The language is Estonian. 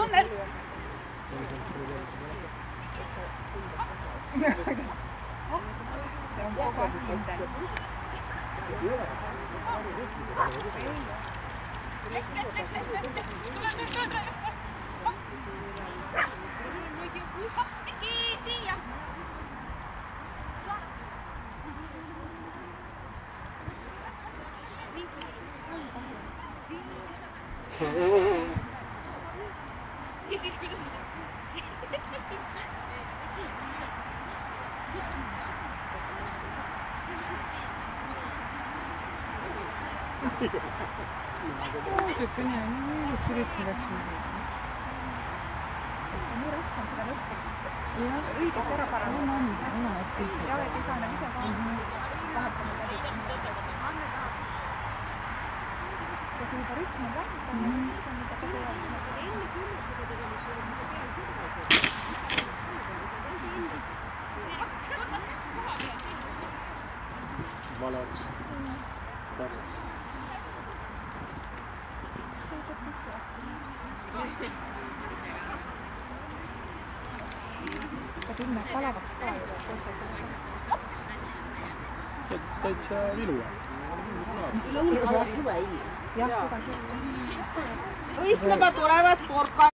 tunned? See on kogu aeg kindel. Siia! Ja siis kuidas ma see kõne on nii ilusti rütmi läks. nii raske on seda võtta. Õigesti ära parandada. Ja et ei saa nad ise ka vahetama läbi. Ja kui juba rütm on vahetama, siis on juba kogu jaoks valeks. Päris. Ta tunneb palavaks ka juba. Täitsa vilu. Jah, suve. Võistlema tulevad porka.